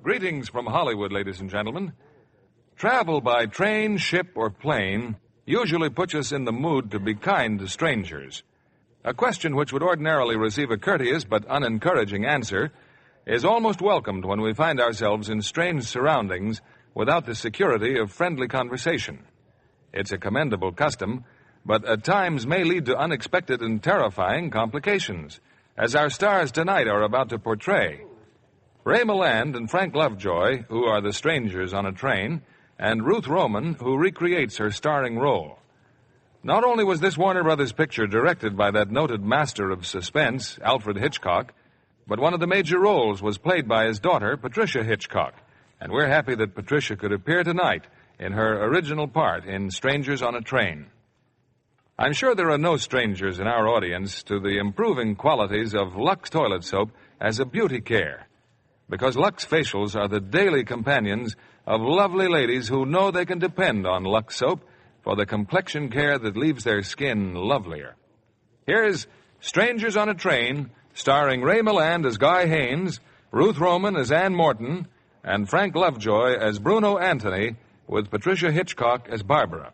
Greetings from Hollywood, ladies and gentlemen. Travel by train, ship, or plane usually puts us in the mood to be kind to strangers. A question which would ordinarily receive a courteous but unencouraging answer is almost welcomed when we find ourselves in strange surroundings without the security of friendly conversation. It's a commendable custom, but at times may lead to unexpected and terrifying complications, as our stars tonight are about to portray. Ray Milland and Frank Lovejoy, who are the strangers on a train, and Ruth Roman, who recreates her starring role. Not only was this Warner Brothers picture directed by that noted master of suspense, Alfred Hitchcock, but one of the major roles was played by his daughter, Patricia Hitchcock, and we're happy that Patricia could appear tonight in her original part in Strangers on a Train. I'm sure there are no strangers in our audience to the improving qualities of Lux toilet soap as a beauty care, because Lux facials are the daily companions of lovely ladies who know they can depend on Lux soap for the complexion care that leaves their skin lovelier. Here's Strangers on a Train, starring Ray Milland as Guy Haines, Ruth Roman as Ann Morton, and Frank Lovejoy as Bruno Antony, with Patricia Hitchcock as Barbara.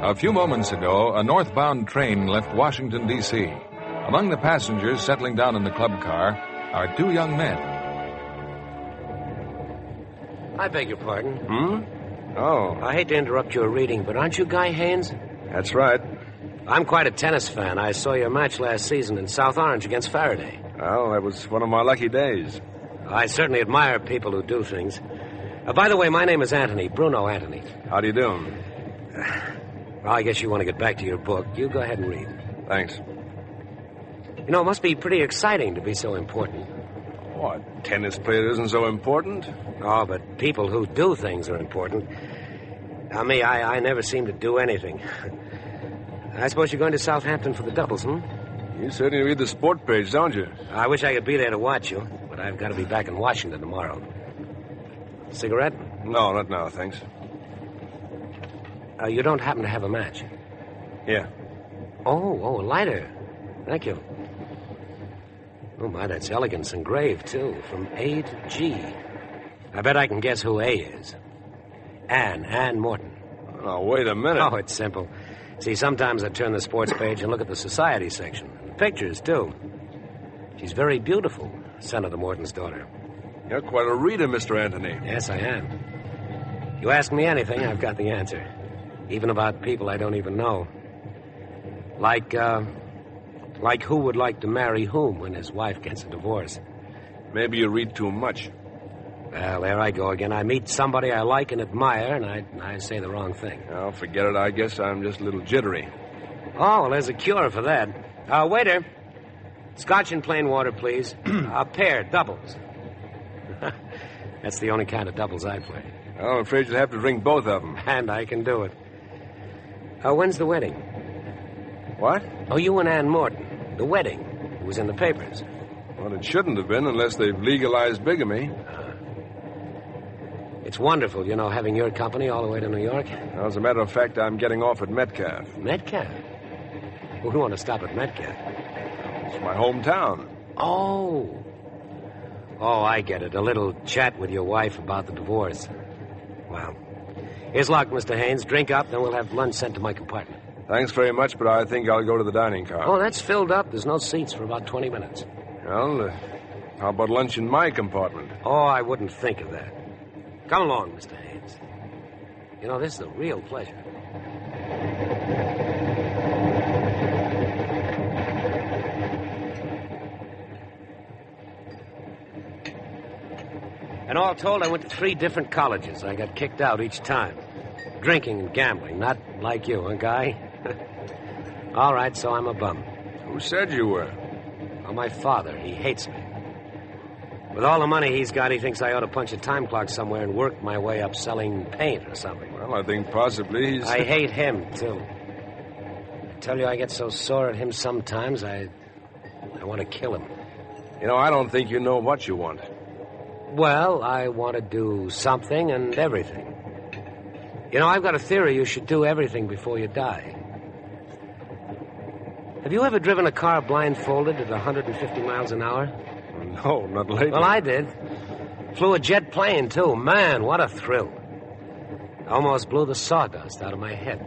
A few moments ago, a northbound train left Washington, D.C. Among the passengers settling down in the club car are two young men. I beg your pardon. Oh. I hate to interrupt your reading, but aren't you Guy Haines? That's right. I'm quite a tennis fan. I saw your match last season in South Orange against Faraday. Well, that was one of my lucky days. I certainly admire people who do things. By the way, my name is Antony, Bruno Antony. How do you do? Well, I guess you want to get back to your book. You go ahead and read. Thanks. You know, it must be pretty exciting to be so important. What? Tennis player isn't so important? Oh, but people who do things are important. Now, me, I never seem to do anything. I suppose you're going to Southampton for the doubles, You certainly read the sport page, don't you? I wish I could be there to watch you, but I've got to be back in Washington tomorrow. Cigarette? No, not now, thanks. You don't happen to have a match? Yeah. Oh, a lighter. Thank you. Oh, my, that's elegance engraved, too, from A to G. I bet I can guess who A is. Ann Morton. Oh, wait a minute. Oh, it's simple. See, sometimes I turn the sports page and look at the society section. The pictures, too. She's very beautiful, Senator Morton's daughter. You're quite a reader, Mr. Antony. Yes, I am. You ask me anything, I've got the answer. Even about people I don't even know. Like who would like to marry whom when his wife gets a divorce. Maybe you read too much. Well, there I go again. I meet somebody I like and admire, and I say the wrong thing. Oh, forget it. I guess I'm just a little jittery. Oh, well, there's a cure for that. Waiter. Scotch and plain water, please. A pair, doubles. That's the only kind of doubles I play. Well, I'm afraid you'll have to drink both of them. And I can do it. When's the wedding? What? Oh, you and Ann Morton. The wedding. It was in the papers. Well, it shouldn't have been unless they've legalized bigamy. It's wonderful, having your company all the way to New York. Well, as a matter of fact, I'm getting off at Metcalf. Metcalf? We don't want to stop at Metcalf. It's my hometown. Oh, I get it. A little chat with your wife about the divorce. Well, here's luck, Mr. Haines. Drink up, then we'll have lunch sent to my compartment. Thanks very much, but I think I'll go to the dining car. Oh, that's filled up. There's no seats for about 20 minutes. Well, how about lunch in my compartment? Oh, I wouldn't think of that. Come along, Mr. Haines. This is a real pleasure. And all told, I went to 3 different colleges. I got kicked out each time. Drinking and gambling, not like you, huh, Guy? All right, so I'm a bum. Who said you were? Oh, my father. He hates me. With all the money he's got, he thinks I ought to punch a time clock somewhere and work my way up selling paint or something. Well, I think possibly he's... I hate him, too. I tell you, I get so sore at him sometimes, I want to kill him. I don't think you know what you want. Well, I want to do something and everything. You know, I've got a theory you should do everything before you die. Have you ever driven a car blindfolded at 150 miles an hour? No, not lately. Well, I did. Flew a jet plane, too. Man, what a thrill. Almost blew the sawdust out of my head.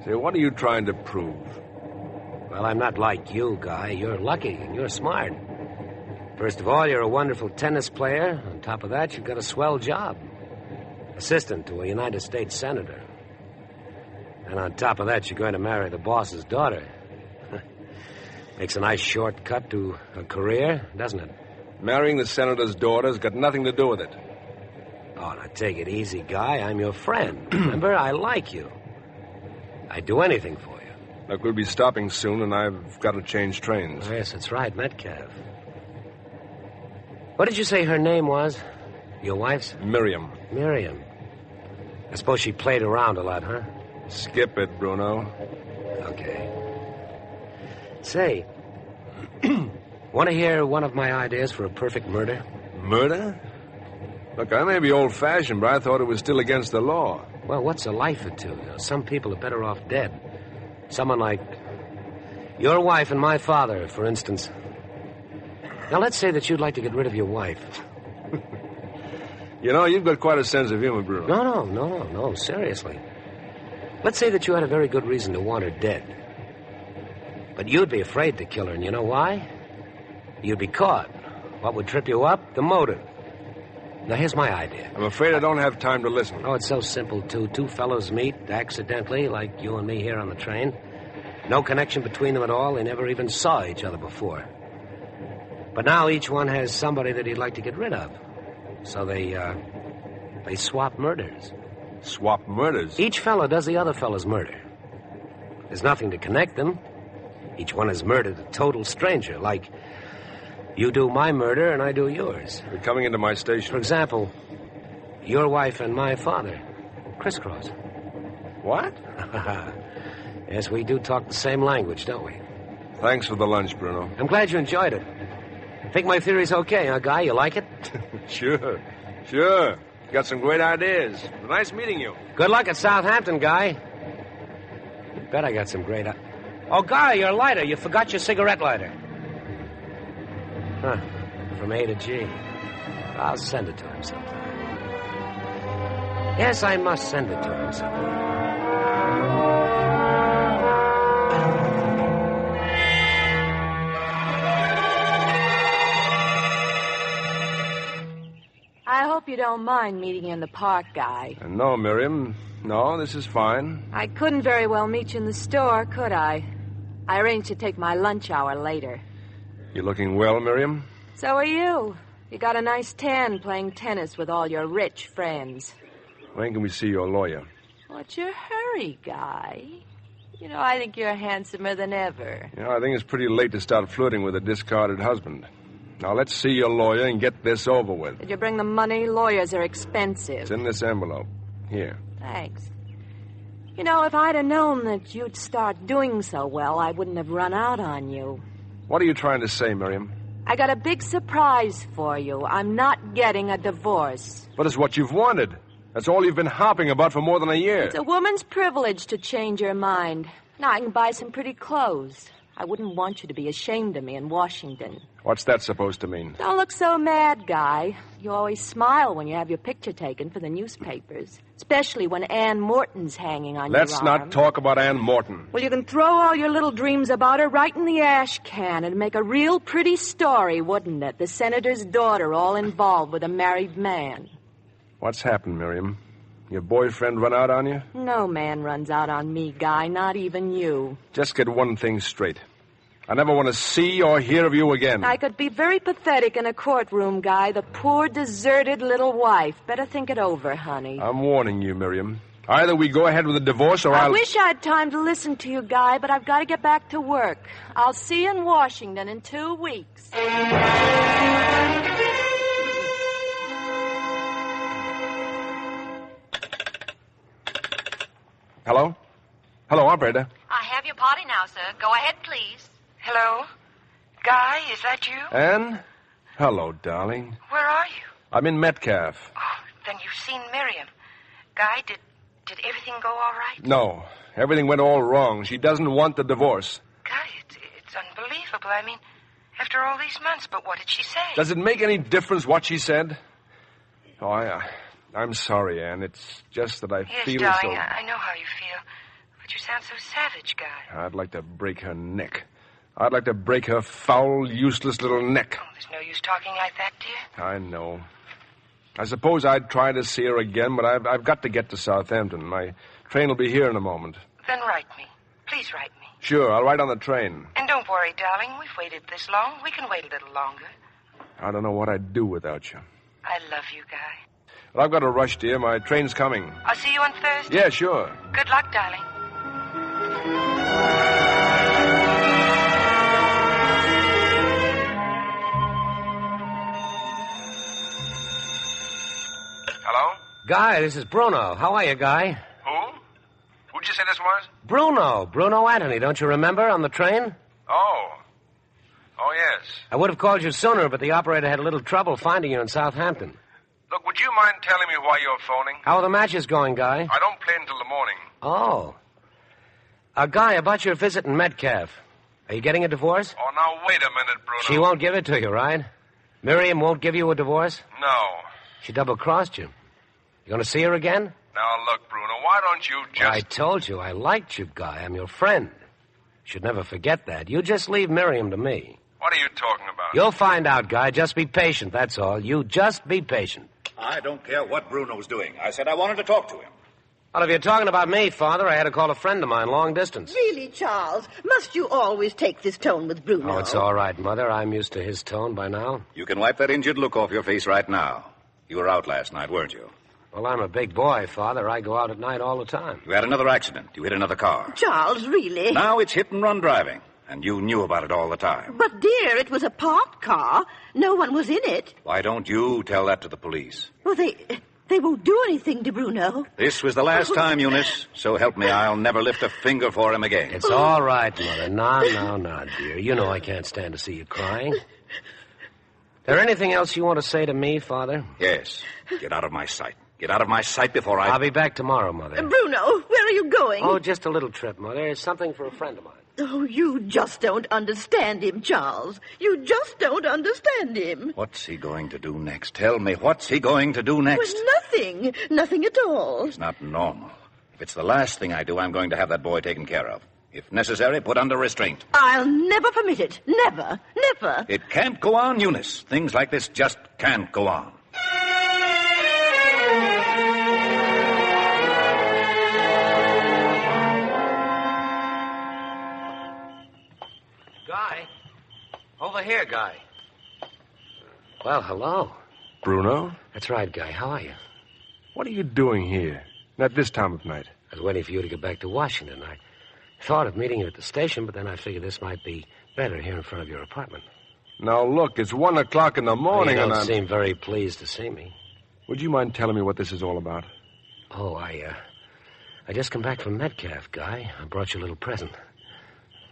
Say, what are you trying to prove? Well, I'm not like you, Guy. You're lucky and you're smart. First of all, you're a wonderful tennis player. On top of that, you've got a swell job. Assistant to a United States senator. And on top of that, you're going to marry the boss's daughter. Makes a nice shortcut to a career, doesn't it? Marrying the senator's daughter's got nothing to do with it. Oh, now take it easy, Guy. I'm your friend. Remember, I like you. I'd do anything for you. Look, we'll be stopping soon, and I've got to change trains. Oh, yes, that's right, Metcalf. What did you say her name was? Your wife's? Miriam. Miriam. I suppose she played around a lot, huh? Skip it, Bruno. Okay. Say, want to hear one of my ideas for a perfect murder? Murder? Look, I may be old-fashioned, but I thought it was still against the law. Well, what's a life or two? You know, some people are better off dead. Someone like your wife and my father, for instance. Now, let's say that you'd like to get rid of your wife. You know, you've got quite a sense of humor, Bruno. No, seriously. Let's say that you had a very good reason to want her dead. But you'd be afraid to kill her, and you know why? You'd be caught. What would trip you up? The motive. Now, here's my idea. I'm afraid I don't have time to listen. Oh, it's so simple, too. Two fellows meet accidentally, like you and me here on the train. No connection between them at all. They never even saw each other before. But now each one has somebody that he'd like to get rid of. So they swap murders. Swap murders? Each fellow does the other fellow's murder. There's nothing to connect them. Each one has murdered a total stranger, like you do my murder and I do yours. You're coming into my station. For example, your wife and my father. Crisscross. What? Yes, we do talk the same language, don't we? Thanks for the lunch, Bruno. I'm glad you enjoyed it. Think my theory's okay, huh, Guy? You like it? Sure. You got some great ideas. Nice meeting you. Good luck at Southampton, Guy. You bet I got some great... Oh, Guy, your lighter. You forgot your cigarette lighter. Huh. From A to G. I'll send it to him sometime. Yes, I must send it to him sometime. I hope you don't mind meeting in the park, Guy. No, Miriam. No, this is fine. I couldn't very well meet you in the store, could I? I arranged to take my lunch hour later. You looking well, Miriam? So are you. You got a nice tan playing tennis with all your rich friends. When can we see your lawyer? What's your hurry, Guy? You know, I think you're handsomer than ever. You know, I think it's pretty late to start flirting with a discarded husband. Now, let's see your lawyer and get this over with. Did you bring the money? Lawyers are expensive. It's in this envelope. Here. Thanks. You know, if I'd have known that you'd start doing so well, I wouldn't have run out on you. What are you trying to say, Miriam? I got a big surprise for you. I'm not getting a divorce. But it's what you've wanted. That's all you've been harping about for more than a year. It's a woman's privilege to change your mind. Now, I can buy some pretty clothes. I wouldn't want you to be ashamed of me in Washington. What's that supposed to mean? Don't look so mad, Guy. You always smile when you have your picture taken for the newspapers, especially when Ann Morton's hanging on your arm. Let's not talk about Ann Morton. Well, you can throw all your little dreams about her right in the ash can and make a real pretty story, wouldn't it? The senator's daughter all involved with a married man. What's happened, Miriam? Your boyfriend run out on you? No man runs out on me, Guy, not even you. Just get one thing straight. I never want to see or hear of you again. I could be very pathetic in a courtroom, Guy. The poor, deserted little wife. Better think it over, honey. I'm warning you, Miriam. Either we go ahead with a divorce or I wish I had time to listen to you, Guy, but I've got to get back to work. I'll see you in Washington in 2 weeks. Hello? Hello, operator. I have your party now, sir. Go ahead, please. Hello? Guy, is that you? Ann? Hello, darling. Where are you? I'm in Metcalf. Oh, then you've seen Miriam. Guy, did Did everything go all right? No. Everything went all wrong. She doesn't want the divorce. Guy, it's unbelievable. I mean, after all these months, but what did she say? Does it make any difference what she said? Oh, I'm sorry, Anne. It's just that I feel Yes, so... darling, I know how you feel. But you sound so savage, Guy. I'd like to break her neck. I'd like to break her foul, useless little neck. Oh, there's no use talking like that, dear. I know. I suppose I'd try to see her again, but I've got to get to Southampton. My train will be here in a moment. Then write me. Please write me. Sure, I'll write on the train. And don't worry, darling. We've waited this long. We can wait a little longer. I don't know what I'd do without you. I love you, Guy. Well, I've got to rush, dear. My train's coming. I'll see you on Thursday. Yeah, sure. Good luck, darling. Hello? Guy, this is Bruno. How are you, Guy? Who? Who'd you say this was? Bruno Antony. Don't you remember, on the train? Oh, yes. I would have called you sooner, but the operator had a little trouble finding you in Southampton. Look, would you mind telling me why you're phoning? How are the matches going, Guy? I don't play until the morning. Oh. Guy, about your visit in Metcalf. Are you getting a divorce? Oh, now, wait a minute, Bruno. She won't give it to you, right? Miriam won't give you a divorce? No. She double-crossed you. You going to see her again? Now, look, Bruno, why don't you just... I told you I liked you, Guy. I'm your friend. Should never forget that. You just leave Miriam to me. What are you talking about? You'll find out, Guy. Just be patient, that's all. You just be patient. I don't care what Bruno's doing. I said I wanted to talk to him. Well, if you're talking about me, Father, I had to call a friend of mine long distance. Really, Charles? Must you always take this tone with Bruno? Oh, it's all right, Mother. I'm used to his tone by now. You can wipe that injured look off your face right now. You were out last night, weren't you? Well, I'm a big boy, Father. I go out at night all the time. You had another accident. You hit another car. Charles, really? Now it's hit-and-run driving, and you knew about it all the time. But, dear, it was a parked car. No one was in it. Why don't you tell that to the police? Well, they won't do anything to Bruno. This was the last time, Eunice. So help me, I'll never lift a finger for him again. It's all right, Mother. No, dear. You know I can't stand to see you crying. There anything else you want to say to me, Father? Yes. Get out of my sight. Get out of my sight before I'll be back tomorrow, Mother. Bruno, where are you going? Oh, just a little trip, Mother. It's something for a friend of mine. Oh, you just don't understand him, Charles. You just don't understand him. What's he going to do next? Tell me, what's he going to do next? Well, nothing. Nothing at all. It's not normal. If it's the last thing I do, I'm going to have that boy taken care of. If necessary, put under restraint. I'll never permit it. Never. Never. It can't go on, Eunice. Things like this just can't go on. Guy. Over here, Guy. Well, hello. Bruno? That's right, Guy. How are you? What are you doing here? At this time of night? I was waiting for you to get back to Washington. I thought of meeting you at the station, but then I figured this might be better here in front of your apartment. Now, look, it's 1 o'clock in the morning, You and don't I'm... seem very pleased to see me. Would you mind telling me what this is all about? Oh, I just come back from Metcalf, Guy. I brought you a little present.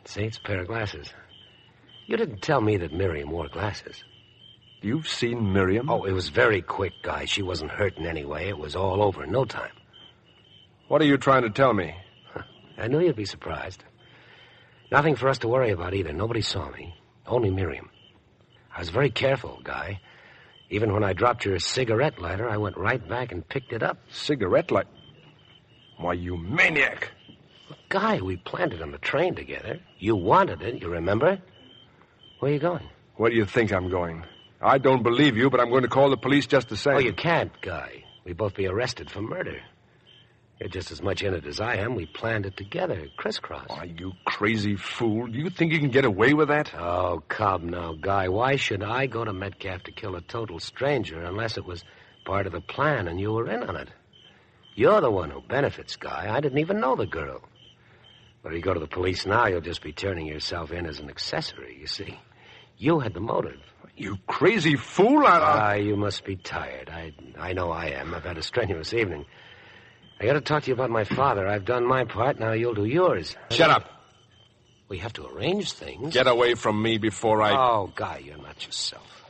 See, it's a pair of glasses. You didn't tell me that Miriam wore glasses. You've seen Miriam? Oh, it was very quick, Guy. She wasn't hurt in any way. It was all over in no time. What are you trying to tell me? I knew you'd be surprised. Nothing for us to worry about either. Nobody saw me. Only Miriam. I was very careful, Guy. Even when I dropped your cigarette lighter, I went right back and picked it up. Cigarette light? Why, you maniac. Guy, we planned it on the train together. You wanted it, you remember? Where are you going? Where do you think I'm going? I don't believe you, but I'm going to call the police just the same. Oh, you can't, Guy. We'd both be arrested for murder. You're just as much in it as I am. We planned it together, crisscross. Why, you crazy fool. Do you think you can get away with that? Oh, come now, Guy. Why should I go to Metcalf to kill a total stranger unless it was part of the plan and you were in on it? You're the one who benefits, Guy. I didn't even know the girl. But if you go to the police now, you'll just be turning yourself in as an accessory, you see. You had the motive. You crazy fool. You must be tired. I know I am. I've had a strenuous evening. I got to talk to you about my father. I've done my part. Now you'll do yours. Shut up. We have to arrange things. Get away from me before I... Oh, Guy, you're not yourself.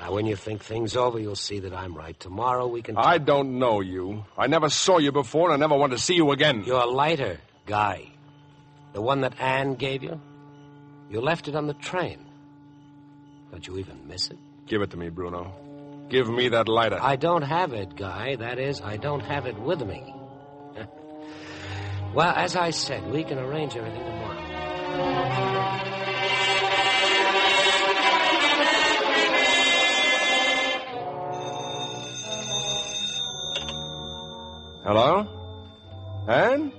Now, when you think things over, you'll see that I'm right. Tomorrow we can... I don't know you. I never saw you before, and I never want to see you again. Your lighter, Guy. The one that Anne gave you. You left it on the train. Don't you even miss it? Give it to me, Bruno. Give me that lighter. I don't have it, Guy. That is, I don't have it with me. Well, as I said, we can arrange everything tomorrow. Hello? Anne?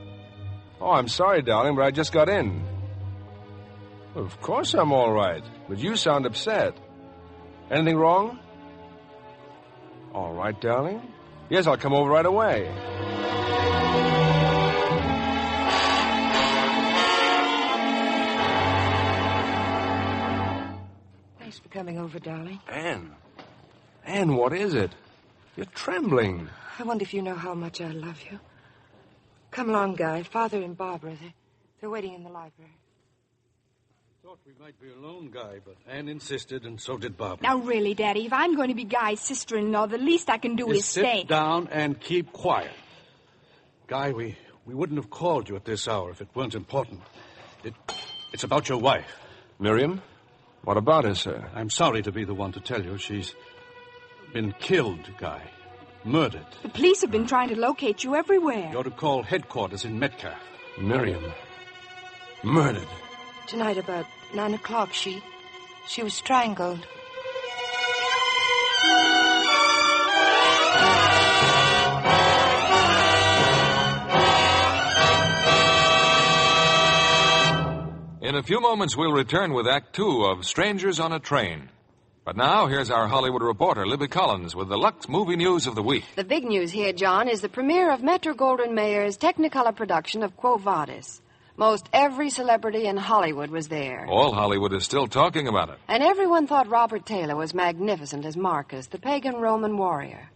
Oh, I'm sorry, darling, but I just got in. Well, of course I'm all right, but you sound upset. Anything wrong? All right, darling. Yes, I'll come over right away. Thanks for coming over, darling. Anne, what is it? You're trembling. I wonder if you know how much I love you. Come along, Guy. Father and Barbara, they're waiting in the library. Thought we might be alone, Guy, but Anne insisted, and so did Barbara. Now, really, Daddy, if I'm going to be Guy's sister-in-law, the least I can do is stay. Sit down and keep quiet. Guy, we wouldn't have called you at this hour if it weren't important. It's about your wife. Miriam? What about her, sir? I'm sorry to be the one to tell you. She's been killed, Guy. Murdered. The police have been trying to locate you everywhere. You're to call headquarters in Metcalfe. Miriam. Murdered. Tonight about 9 o'clock, she was strangled. In a few moments, we'll return with Act Two of Strangers on a Train. But now, here's our Hollywood reporter, Libby Collins, with the Lux movie news of the week. The big news here, John, is the premiere of Metro-Goldwyn-Mayer's Technicolor production of Quo Vadis. Most every celebrity in Hollywood was there. All Hollywood is still talking about it. And everyone thought Robert Taylor was magnificent as Marcus, the pagan Roman warrior.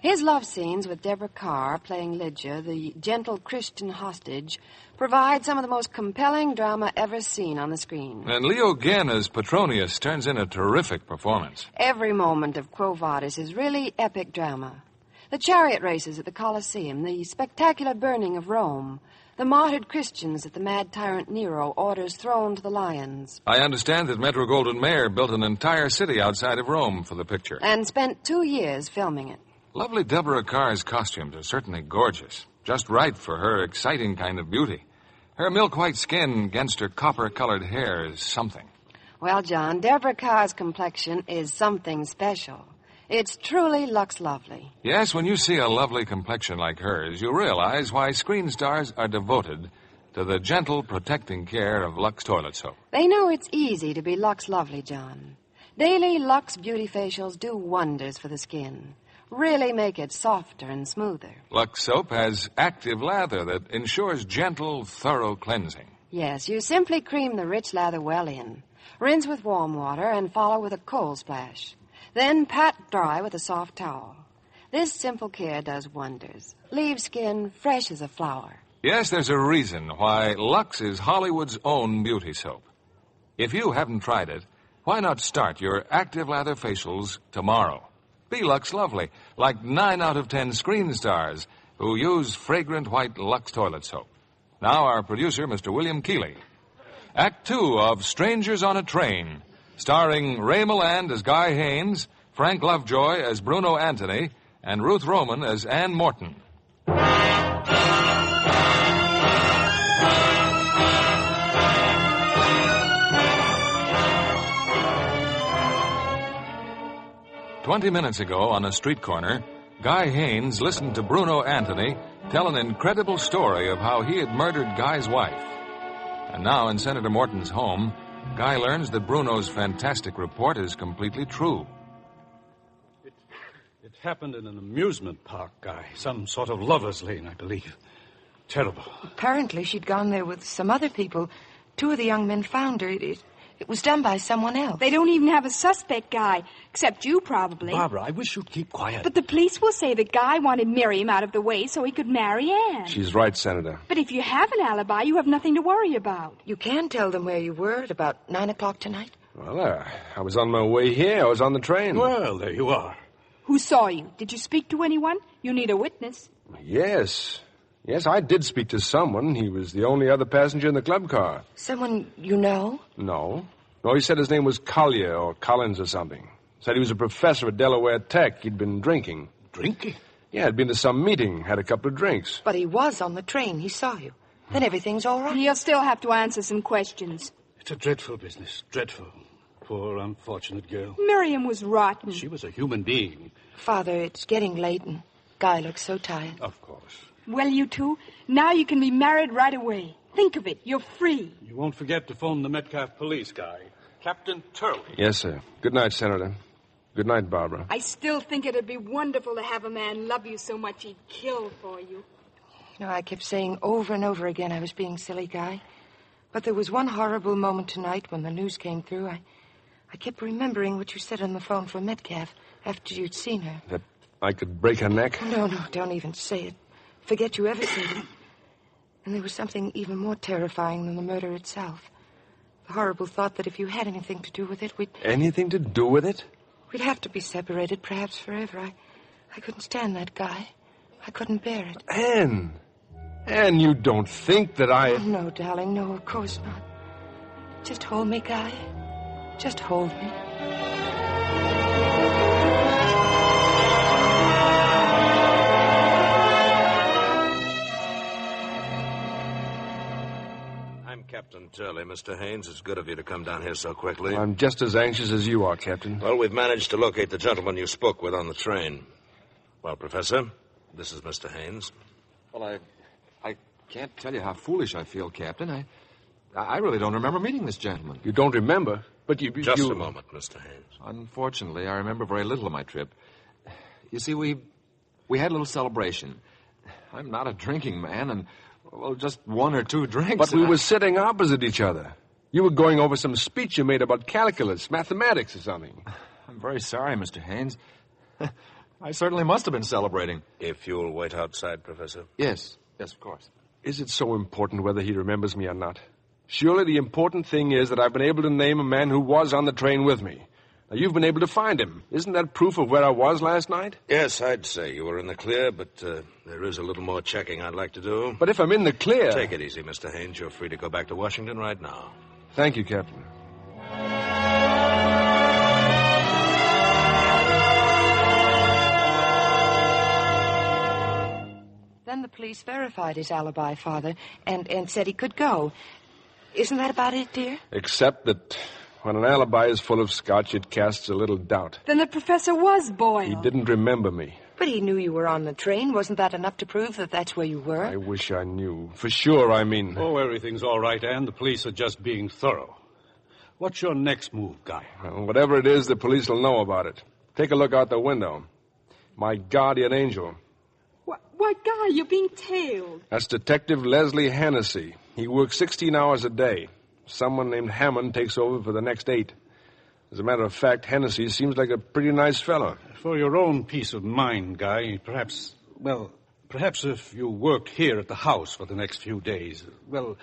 His love scenes with Deborah Carr playing Lydia, the gentle Christian hostage, provide some of the most compelling drama ever seen on the screen. And Leo Genn as Petronius turns in a terrific performance. Every moment of Quo Vadis is really epic drama. The chariot races at the Colosseum, the spectacular burning of Rome, the martyred Christians that the mad tyrant Nero orders thrown to the lions. I understand that Metro-Goldwyn-Mayer built an entire city outside of Rome for the picture. And spent 2 years filming it. Lovely Deborah Carr's costumes are certainly gorgeous. Just right for her exciting kind of beauty. Her milk-white skin against her copper-colored hair is something. Well, John, Deborah Carr's complexion is something special. It's truly Lux lovely. Yes, when you see a lovely complexion like hers, you realize why screen stars are devoted to the gentle, protecting care of Lux toilet soap. They know it's easy to be Lux lovely, John. Daily Lux beauty facials do wonders for the skin. Really make it softer and smoother. Lux soap has active lather that ensures gentle, thorough cleansing. Yes, you simply cream the rich lather well in. Rinse with warm water and follow with a cold splash. Then pat dry with a soft towel. This simple care does wonders. Leaves skin fresh as a flower. Yes, there's a reason why Lux is Hollywood's own beauty soap. If you haven't tried it, why not start your active lather facials tomorrow? Be Lux lovely, like 9 out of 10 screen stars who use fragrant white Lux toilet soap. Now our producer, Mr. William Keeley. Act 2 of Strangers on a Train, starring Ray Milland as Guy Haines, Frank Lovejoy as Bruno Antony, and Ruth Roman as Ann Morton. 20 minutes ago, on a street corner, Guy Haines listened to Bruno Antony tell an incredible story of how he had murdered Guy's wife. And now, in Senator Morton's home, Guy learns that Bruno's fantastic report is completely true. It happened in an amusement park, Guy. Some sort of lover's lane, I believe. Terrible. Apparently, she'd gone there with some other people. 2 of the young men found her. It was done by someone else. They don't even have a suspect, Guy, except you, probably. Barbara, I wish you'd keep quiet. But the police will say that Guy wanted Miriam out of the way so he could marry Anne. She's right, Senator. But if you have an alibi, you have nothing to worry about. You can tell them where you were at about 9 o'clock tonight? Well, I was on my way here. I was on the train. Well, there you are. Who saw you? Did you speak to anyone? You need a witness. Yes. Yes, I did speak to someone. He was the only other passenger in the club car. Someone you know? No. No, he said his name was Collier or Collins or something. Said he was a professor at Delaware Tech. He'd been drinking. Drinking? Yeah, had been to some meeting, had a couple of drinks. But he was on the train. He saw you. Then everything's all right. He'll still have to answer some questions. It's a dreadful business. Dreadful. Poor, unfortunate girl. Miriam was rotten. She was a human being. Father, it's getting late and Guy looks so tired. Of course. Well, you two, now you can be married right away. Think of it. You're free. You won't forget to phone the Metcalf police guy. Captain Turley. Yes, sir. Good night, Senator. Good night, Barbara. I still think it'd be wonderful to have a man love you so much he'd kill for you. You know, I kept saying over and over again I was being silly, Guy. But there was one horrible moment tonight when the news came through. I kept remembering what you said on the phone for Metcalf after you'd seen her. That I could break her neck? No, don't even say it. Forget you ever said it. And there was something even more terrifying than the murder itself. The horrible thought that if you had anything to do with it, Anything to do with it? We'd have to be separated, perhaps forever. I couldn't stand that, Guy. I couldn't bear it. Anne, you don't think that I... Oh, no, darling, no, of course not. Just hold me, Guy. Just hold me. I'm Captain Turley. Mr. Haines, it's good of you to come down here so quickly. I'm just as anxious as you are, Captain. Well, we've managed to locate the gentleman you spoke with on the train. Well, Professor, this is Mr. Haines. Well, I can't tell you how foolish I feel, Captain. I really don't remember meeting this gentleman. You don't remember? But you... Just a moment, Mr. Haines. Unfortunately, I remember very little of my trip. You see, we had a little celebration. I'm not a drinking man, and, well, just one or two drinks. But we were sitting opposite each other. You were going over some speech you made about calculus, mathematics or something. I'm very sorry, Mr. Haines. I certainly must have been celebrating. If you'll wait outside, Professor. Yes, of course. Is it so important whether he remembers me or not? Surely the important thing is that I've been able to name a man who was on the train with me. Now, you've been able to find him. Isn't that proof of where I was last night? Yes, I'd say you were in the clear, but there is a little more checking I'd like to do. But if I'm in the clear... Take it easy, Mr. Haines. You're free to go back to Washington right now. Thank you, Captain. Then the police verified his alibi, Father, and said he could go. Isn't that about it, dear? Except that when an alibi is full of scotch, it casts a little doubt. Then the professor was Boyle. He didn't remember me. But he knew you were on the train. Wasn't that enough to prove that that's where you were? I wish I knew. For sure, I mean. Oh, everything's all right, Anne. The police are just being thorough. What's your next move, Guy? Well, whatever it is, the police will know about it. Take a look out the window. My guardian angel. Why, Guy, you're being tailed. That's Detective Leslie Hennessy. He works 16 hours a day. Someone named Hammond takes over for the next 8. As a matter of fact, Hennessy seems like a pretty nice fellow. For your own peace of mind, Guy, perhaps if you worked here at the house for the next few days, well,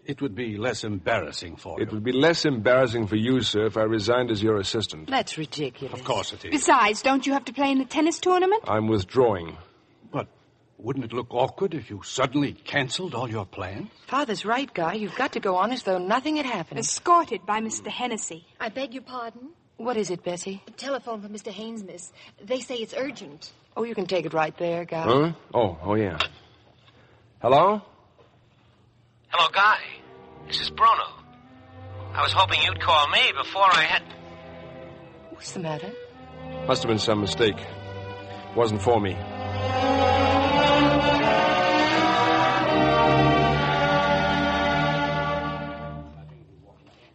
it would be less embarrassing for you. It would be less embarrassing for you, sir, if I resigned as your assistant. That's ridiculous. Of course it is. Besides, don't you have to play in the tennis tournament? I'm withdrawing. But wouldn't it look awkward if you suddenly canceled all your plans? Father's right, Guy. You've got to go on as though nothing had happened. Escorted by Mr. Hennessy. I beg your pardon? What is it, Bessie? A telephone from Mr. Haines, miss. They say it's urgent. Oh, you can take it right there, Guy. Huh? Oh, yeah. Hello? Hello, Guy. This is Bruno. I was hoping you'd call me before I had... What's the matter? Must have been some mistake. Wasn't for me.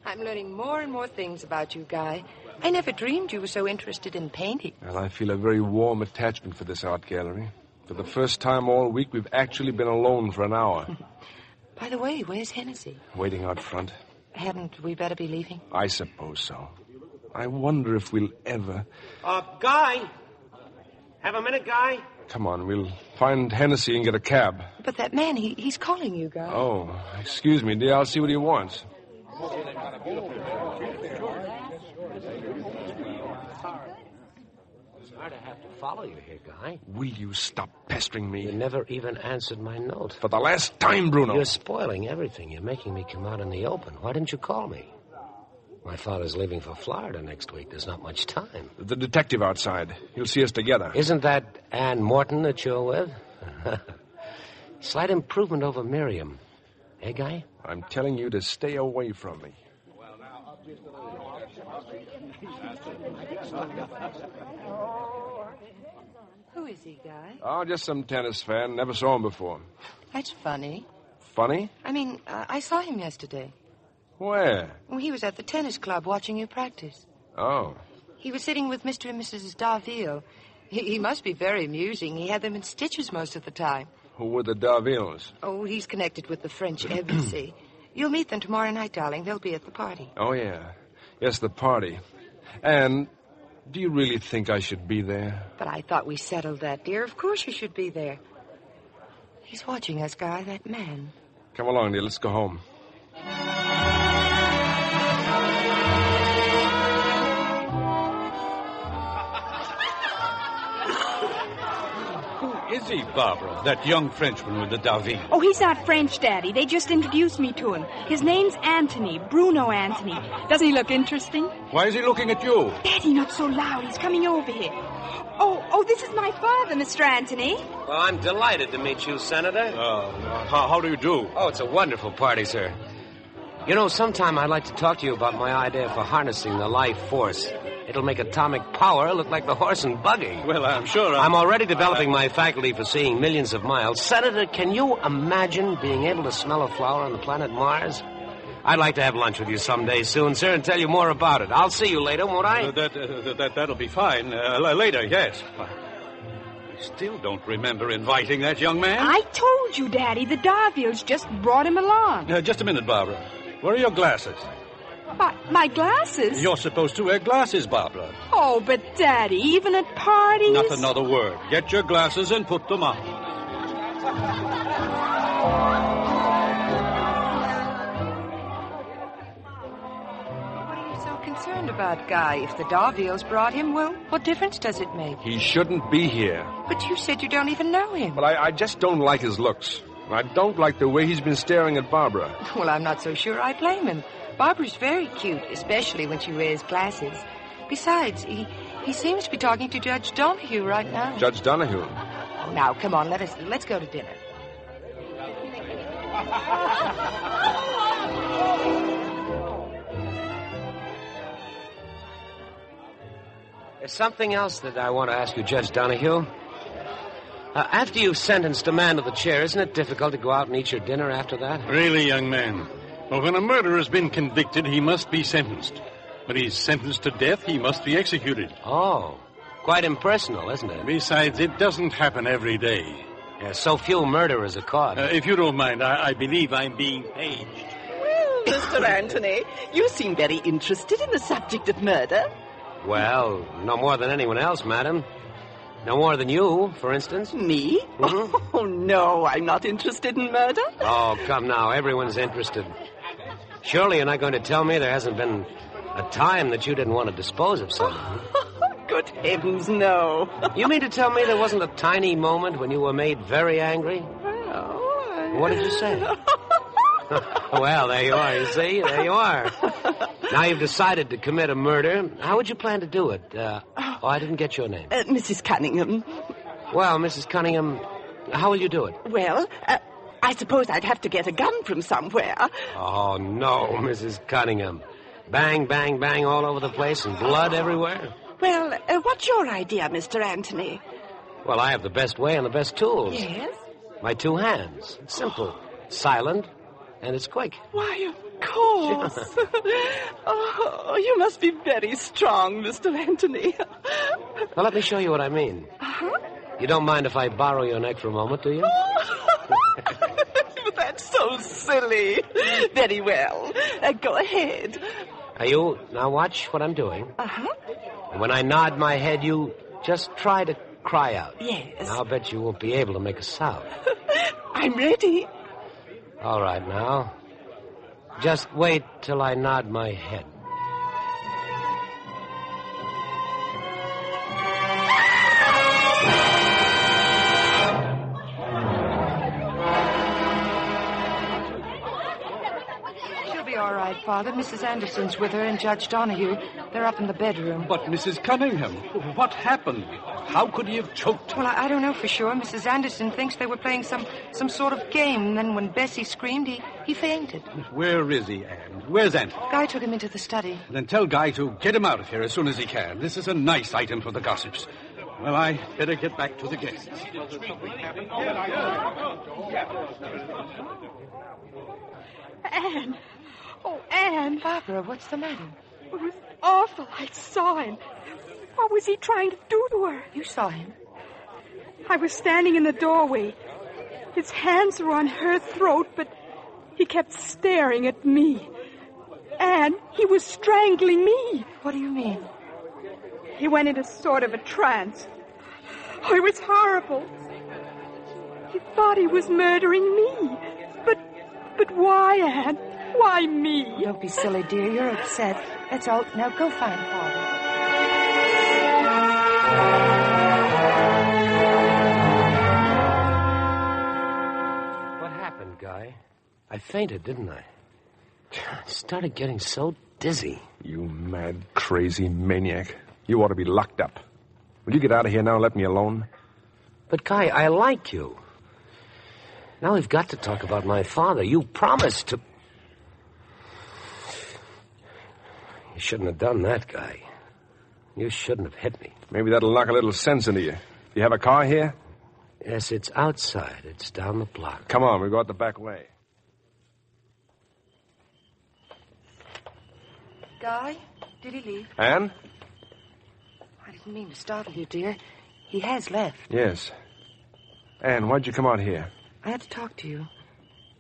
I'm learning more and more things about you, Guy. I never dreamed you were so interested in painting. Well, I feel a very warm attachment for this art gallery. For the first time all week, we've actually been alone for an hour. By the way, where's Hennessy? Waiting out front. Hadn't we better be leaving? I suppose so. I wonder if we'll ever... Guy! Have a minute, Guy? Come on, we'll find Hennessy and get a cab. But that man, he's calling you, Guy. Oh, excuse me, dear. I'll see what he wants. Sorry to have to follow you here, Guy. Will you stop pestering me? You never even answered my note. For the last time, Bruno. You're spoiling everything. You're making me come out in the open. Why didn't you call me? My father's leaving for Florida next week. There's not much time. The detective outside. He'll see us together. Isn't that Ann Morton that you're with? Slight improvement over Miriam. Eh, Guy? I'm telling you to stay away from me. Who is he, Guy? Oh, just some tennis fan. Never saw him before. That's funny. Funny? I mean, I saw him yesterday. Where? Well, he was at the tennis club watching you practice. Oh. He was sitting with Mr. and Mrs. Darville. He must be very amusing. He had them in stitches most of the time. Who were the Darvilles? Oh, he's connected with the French embassy. You'll meet them tomorrow night, darling. They'll be at the party. Oh, yeah. Yes, the party. And do you really think I should be there? But I thought we settled that, dear. Of course you should be there. He's watching us, Guy, that man. Come along, dear. Let's go home. Is he, Barbara? That young Frenchman with the Darville? Oh, he's not French, Daddy. They just introduced me to him. His name's Antony, Bruno Antony. Doesn't he look interesting? Why is he looking at you? Daddy, not so loud. He's coming over here. Oh, this is my father, Mr. Antony. Well, I'm delighted to meet you, Senator. How do you do? Oh, it's a wonderful party, sir. You know, sometime I'd like to talk to you about my idea for harnessing the life force. It'll make atomic power look like the horse and buggy. Well, I'm sure I'm already developing my faculty for seeing millions of miles. Senator, can you imagine being able to smell a flower on the planet Mars? I'd like to have lunch with you someday soon, sir, and tell you more about it. I'll see you later, won't I? That'll be fine. Later, yes. I still don't remember inviting that young man. I told you, Daddy. The Darvilles just brought him along. Just a minute, Barbara. Where are your glasses? My glasses? You're supposed to wear glasses, Barbara. Oh, but Daddy, even at parties... Not another word. Get your glasses and put them on. What are you so concerned about, Guy? If the Darvilles brought him, well, what difference does it make? He shouldn't be here. But you said you don't even know him. Well, I just don't like his looks. I don't like the way he's been staring at Barbara. Well, I'm not so sure I blame him. Barbara's very cute, especially when she wears glasses. Besides, he seems to be talking to Judge Donahue right now. Judge Donahue? Oh, now, come on, let's go to dinner. There's something else that I want to ask you, Judge Donahue. After you've sentenced a man to the chair, isn't it difficult to go out and eat your dinner after that? Really, young man? Well, when a murderer has been convicted, he must be sentenced. When he's sentenced to death, he must be executed. Oh, quite impersonal, isn't it? Besides, it doesn't happen every day. So few murderers are caught. If you don't mind, I believe I'm being paged. Well, Mr. Antony, you seem very interested in the subject of murder. Well, no more than anyone else, madam. No more than you, for instance. Me? Mm-hmm. Oh, no, I'm not interested in murder. Oh, come now. Everyone's interested. Surely you're not going to tell me there hasn't been a time that you didn't want to dispose of someone. Good heavens, no. You mean to tell me there wasn't a tiny moment when you were made very angry? Well, What did you say? Well, there you are, you see? There you are. Now you've decided to commit a murder. How would you plan to do it? I didn't get your name. Mrs. Cunningham. Well, Mrs. Cunningham, how will you do it? Well, I suppose I'd have to get a gun from somewhere. Oh, no, Mrs. Cunningham. Bang, bang, bang all over the place and blood everywhere? Well, what's your idea, Mr. Antony? Well, I have the best way and the best tools. Yes? My two hands. It's simple. Silent, and it's quick. Why, of course. Oh, you must be very strong, Mr. Antony. Well, let me show you what I mean. Uh-huh. You don't mind if I borrow your neck for a moment, do you? That's so silly. Very well. Go ahead. Now watch what I'm doing. Uh-huh. And when I nod my head, you just try to cry out. Yes. And I'll bet you won't be able to make a sound. I'm ready. All right, now. Just wait till I nod my head. all right, Father. Mrs. Anderson's with her and Judge Donahue. They're up in the bedroom. But Mrs. Cunningham, what happened? How could he have choked? Well, I don't know for sure. Mrs. Anderson thinks they were playing some sort of game, and then when Bessie screamed, he fainted. Where is he, Anne? Where's Anthony? Guy took him into the study. Then tell Guy to get him out of here as soon as he can. This is a nice item for the gossips. Well, I better get back to the guests. Anne. Oh, Anne. Barbara, what's the matter? It was awful. I saw him. What was he trying to do to her? You saw him? I was standing in the doorway. His hands were on her throat, but he kept staring at me. And he was strangling me. What do you mean? He went into sort of a trance. Oh, it was horrible. He thought he was murdering me. But why, Anne? Why me? Don't be silly, dear. You're upset. That's all. Now go find Father. What happened, Guy? I fainted, didn't I? I started getting so dizzy. You mad, crazy maniac. You ought to be locked up. Will you get out of here now and let me alone? But, Guy, I like you. Now we've got to talk about my father. You promised to... You shouldn't have done that, Guy. You shouldn't have hit me. Maybe that'll knock a little sense into you. Do you have a car here? Yes, it's outside. It's down the block. Come on, we'll go out the back way. Guy, did he leave? Anne? I didn't mean to startle you, dear. He has left. Yes. Anne, why'd you come out here? I had to talk to you.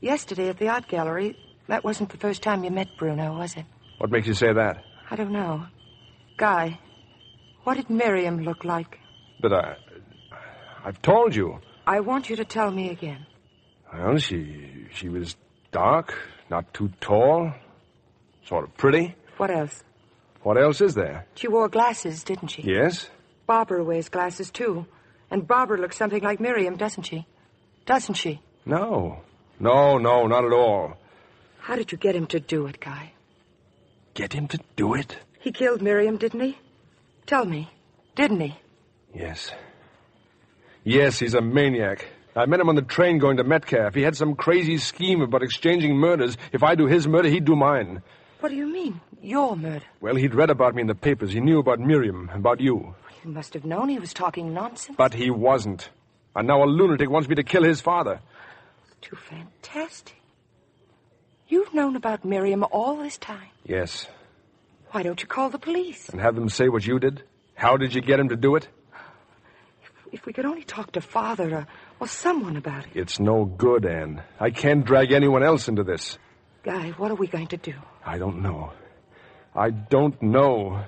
Yesterday at the art gallery, that wasn't the first time you met Bruno, was it? What makes you say that? I don't know. Guy, what did Miriam look like? But I've told you. I want you to tell me again. Well, she was dark, not too tall, sort of pretty. What else? What else is there? She wore glasses, didn't she? Yes. Barbara wears glasses, too. And Barbara looks something like Miriam, doesn't she? Doesn't she? No. No, not at all. How did you get him to do it, Guy? Get him to do it? He killed Miriam, didn't he? Tell me. Didn't he? Yes. Yes, he's a maniac. I met him on the train going to Metcalf. He had some crazy scheme about exchanging murders. If I do his murder, he'd do mine. What do you mean, your murder? Well, he'd read about me in the papers. He knew about Miriam, about you. You must have known he was talking nonsense. But he wasn't. And now a lunatic wants me to kill his father. Too fantastic. You've known about Miriam all this time. Yes. Why don't you call the police? And have them say what you did? How did you get him to do it? If we could only talk to Father or someone about it. It's no good, Anne. I can't drag anyone else into this. Guy, what are we going to do? I don't know. I don't know.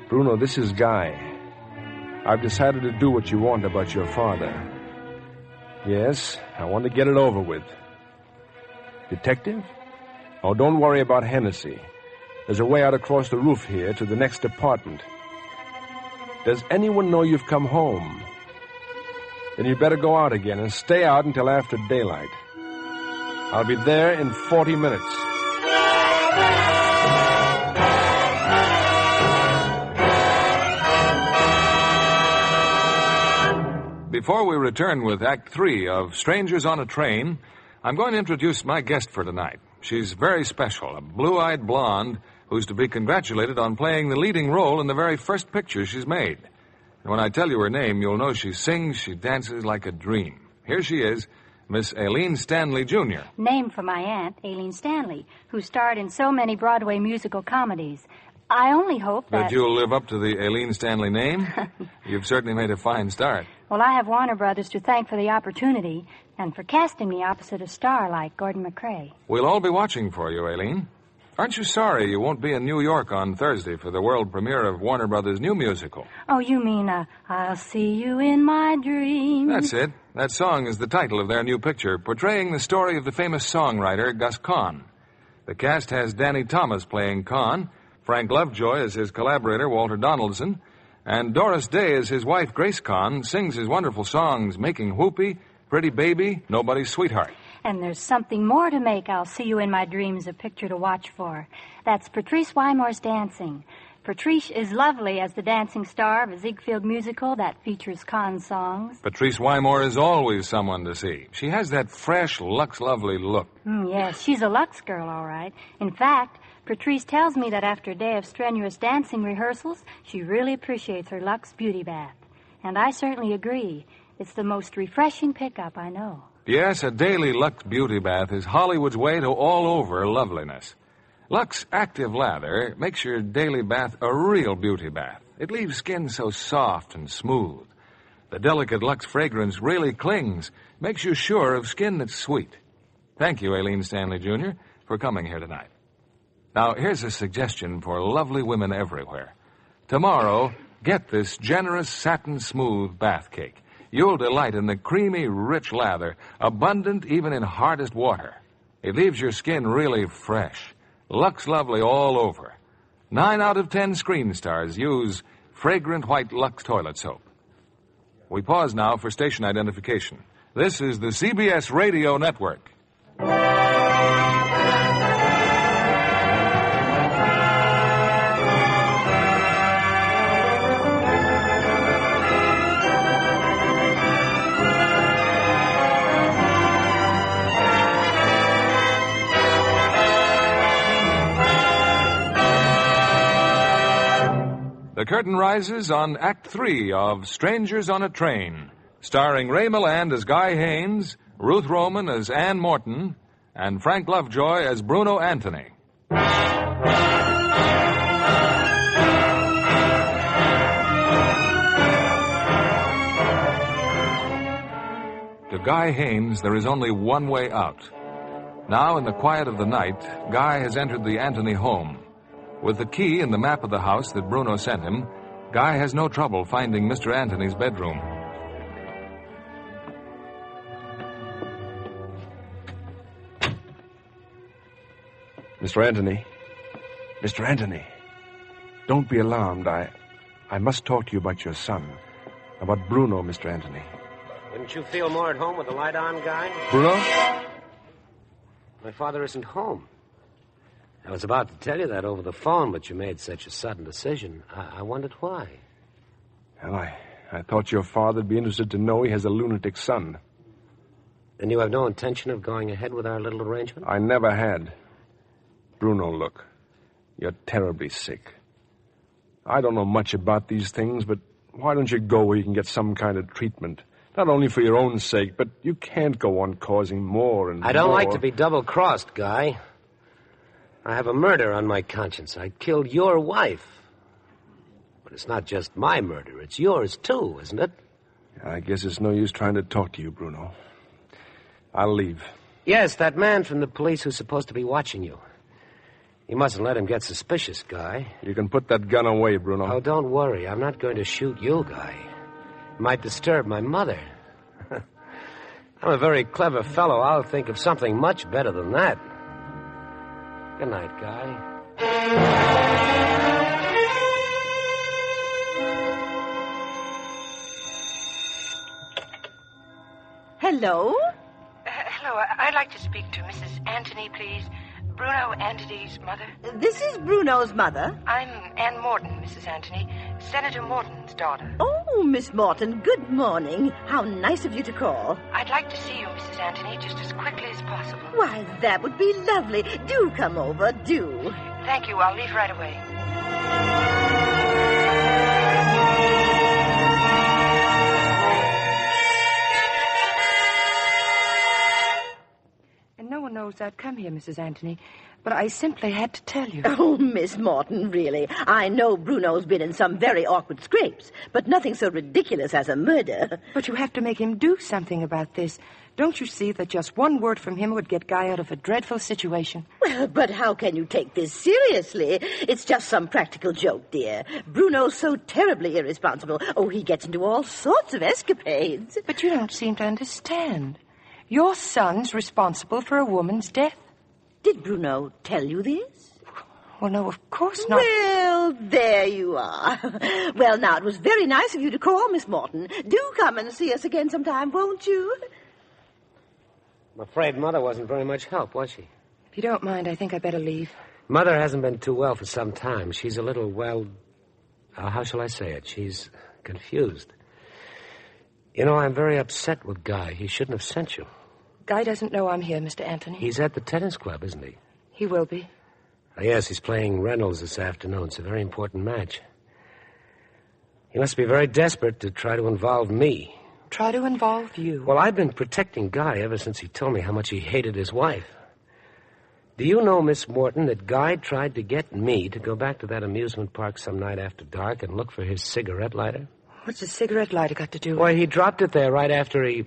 Bruno, this is Guy. I've decided to do what you want about your father. Yes, I want to get it over with. Detective? Oh, don't worry about Hennessy. There's a way out across the roof here to the next apartment. Does anyone know you've come home? Then you better go out again and stay out until after daylight. I'll be there in 40 minutes. Before we return with Act 3 of Strangers on a Train, I'm going to introduce my guest for tonight. She's very special, a blue-eyed blonde who's to be congratulated on playing the leading role in the very first picture she's made. And when I tell you her name, you'll know she sings, she dances like a dream. Here she is, Miss Aileen Stanley, Jr. Named for my aunt, Aileen Stanley, who starred in so many Broadway musical comedies. I only hope that you'll live up to the Aileen Stanley name? You've certainly made a fine start. Well, I have Warner Brothers to thank for the opportunity and for casting me opposite a star like Gordon McCrae. We'll all be watching for you, Aileen. Aren't you sorry you won't be in New York on Thursday for the world premiere of Warner Brothers' new musical? Oh, you mean, I'll see you in my dreams? That's it. That song is the title of their new picture, portraying the story of the famous songwriter Gus Kahn. The cast has Danny Thomas playing Kahn, Frank Lovejoy as his collaborator, Walter Donaldson, and Doris Day as his wife, Grace Kahn, sings his wonderful songs, Making Whoopee, Pretty Baby, Nobody's Sweetheart. And there's something more to make I'll See You in My Dreams a picture to watch for. That's Patrice Wymore's dancing. Patrice is lovely as the dancing star of a Ziegfeld musical that features Kahn songs. Patrice Wymore is always someone to see. She has that fresh, Lux Lovely look. Yes, she's a Lux girl, all right. In fact, Patrice tells me that after a day of strenuous dancing rehearsals, she really appreciates her Lux beauty bath. And I certainly agree. It's the most refreshing pickup I know. Yes, a daily Lux beauty bath is Hollywood's way to all-over loveliness. Lux Active Lather makes your daily bath a real beauty bath. It leaves skin so soft and smooth. The delicate Lux fragrance really clings, makes you sure of skin that's sweet. Thank you, Aileen Stanley, Jr., for coming here tonight. Now, here's a suggestion for lovely women everywhere. Tomorrow, get this generous satin-smooth bath cake. You'll delight in the creamy, rich lather, abundant even in hardest water. It leaves your skin really fresh. Lux Lovely all over. 9 out of 10 screen stars use fragrant white Lux toilet soap. We pause now for station identification. This is the CBS Radio Network. The curtain rises on Act 3 of Strangers on a Train, starring Ray Milland as Guy Haines, Ruth Roman as Ann Morton, and Frank Lovejoy as Bruno Antony. To Guy Haines, there is only one way out. Now, in the quiet of the night, Guy has entered the Antony home. With the key and the map of the house that Bruno sent him, Guy has no trouble finding Mr. Antony's bedroom. Mr. Antony. Mr. Antony. Don't be alarmed. I must talk to you about your son. About Bruno, Mr. Antony. Wouldn't you feel more at home with the light on, Guy? Bruno? My father isn't home. I was about to tell you that over the phone, but you made such a sudden decision. I wondered why. Well, I thought your father'd be interested to know he has a lunatic son. Then you have no intention of going ahead with our little arrangement? I never had. Bruno, look. You're terribly sick. I don't know much about these things, but why don't you go where you can get some kind of treatment? Not only for your own sake, but you can't go on causing more and more. I don't like to be double-crossed, Guy. I have a murder on my conscience. I killed your wife. But it's not just my murder. It's yours, too, isn't it? I guess it's no use trying to talk to you, Bruno. I'll leave. Yes, that man from the police who's supposed to be watching you. You mustn't let him get suspicious, Guy. You can put that gun away, Bruno. Oh, don't worry. I'm not going to shoot you, Guy. It might disturb my mother. I'm a very clever fellow. I'll think of something much better than that. Good night, Guy. Hello? Hello. I'd like to speak to Mrs. Antony, please. Bruno Antony's mother. This is Bruno's mother. I'm Ann Morton, Mrs. Antony. Senator Morton's daughter. Oh, Miss Morton, good morning. How nice of you to call. I'd like to see you, Mrs. Antony, just as quickly as possible. Why, that would be lovely. Do come over, do. Thank you. I'll leave right away. And no one knows supposed I'd come here, Mrs. Antony, but I simply had to tell you. Oh, Miss Morton, really. I know Bruno's been in some very awkward scrapes, but nothing so ridiculous as a murder. But you have to make him do something about this. Don't you see that just one word from him would get Guy out of a dreadful situation? Well, but how can you take this seriously? It's just some practical joke, dear. Bruno's so terribly irresponsible. Oh, he gets into all sorts of escapades. But you don't seem to understand. Your son's responsible for a woman's death. Did Bruno tell you this? Well, no, of course not. Well, there you are. Well, now, it was very nice of you to call, Miss Morton. Do come and see us again sometime, won't you? I'm afraid Mother wasn't very much help, was she? If you don't mind, I think I'd better leave. Mother hasn't been too well for some time. She's a little, how shall I say it? She's confused. You know, I'm very upset with Guy. He shouldn't have sent you. Guy doesn't know I'm here, Mr. Antony. He's at the tennis club, isn't he? He will be. Yes, he's playing Reynolds this afternoon. It's a very important match. He must be very desperate to try to involve me. Try to involve you? Well, I've been protecting Guy ever since he told me how much he hated his wife. Do you know, Miss Morton, that Guy tried to get me to go back to that amusement park some night after dark and look for his cigarette lighter? What's a cigarette lighter got to do with it? Well, he dropped it there right after he...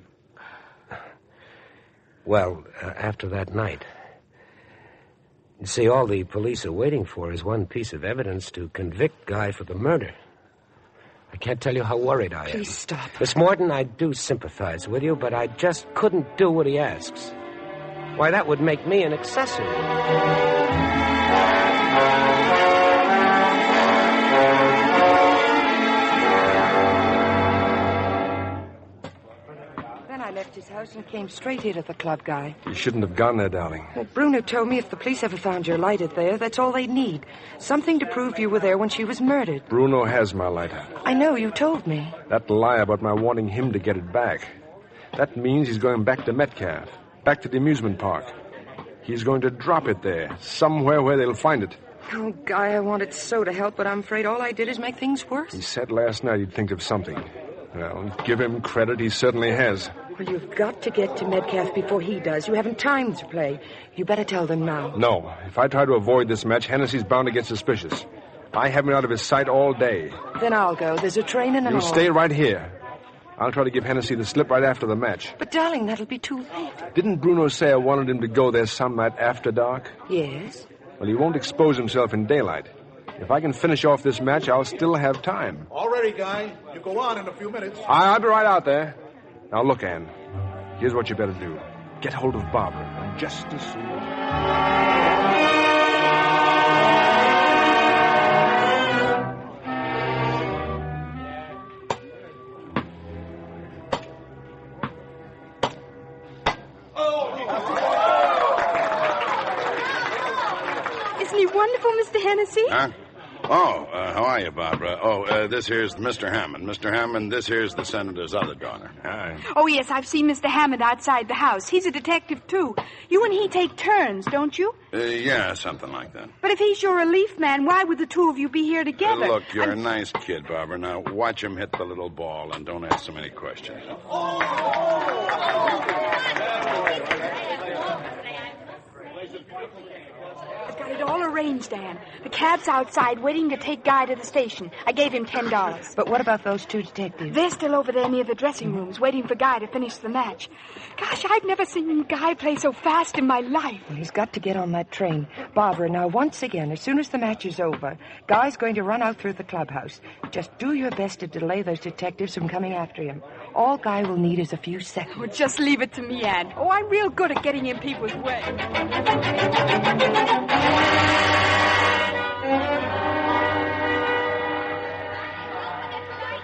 after that night. You see, all the police are waiting for is one piece of evidence to convict Guy for the murder. I can't tell you how worried I am. Please stop. Miss Morton, I do sympathize with you, but I just couldn't do what he asks. Why, that would make me an accessory. I left his house and came straight here to the club, Guy. You shouldn't have gone there, darling. Well, Bruno told me if the police ever found your lighter there, that's all they'd need. Something to prove you were there when she was murdered. Bruno has my lighter. I know, you told me. That lie about my wanting him to get it back. That means he's going back to Metcalf, back to the amusement park. He's going to drop it there, somewhere where they'll find it. Oh, Guy, I wanted so to help, but I'm afraid all I did is make things worse. He said last night he'd think of something. Well, give him credit, he certainly has. Well, you've got to get to Metcalf before he does. You haven't time to play. You better tell them now. No. If I try to avoid this match, Hennessy's bound to get suspicious. I have him out of his sight all day. Then I'll go. There's a train and an You all. stay right here. I'll try to give Hennessy the slip right after the match. But, darling, that'll be too late. Didn't Bruno say I wanted him to go there some night after dark? Yes. Well, he won't expose himself in daylight. If I can finish off this match, I'll still have time. All ready, Guy. You go on in a few minutes. I'll be right out there. Now, look, Ann. Here's what you better do. Get hold of Barbara. And just as soon Isn't he wonderful, Mr. Hennessy? Huh? Oh, how are you, Barbara? Oh, this here's Mr. Hammond. Mr. Hammond, this here's the senator's other daughter. Hi. Oh, yes, I've seen Mr. Hammond outside the house. He's a detective, too. You and he take turns, don't you? Yeah, something like that. But if he's your relief man, why would the two of you be here together? Look, you're a nice kid, Barbara. Now, watch him hit the little ball and don't ask so many questions. I've got it all arranged, Anne. The cab's outside waiting to take Guy to the station. I gave him $10. But what about those two detectives? They're still over there near the dressing rooms, waiting for Guy to finish the match. Gosh, I've never seen Guy play so fast in my life. Well, he's got to get on that train. Barbara, now, once again, as soon as the match is over, Guy's going to run out through the clubhouse. Just do your best to delay those detectives from coming after him. All Guy will need is a few seconds. Oh, just leave it to me, Anne. Oh, I'm real good at getting in people's way.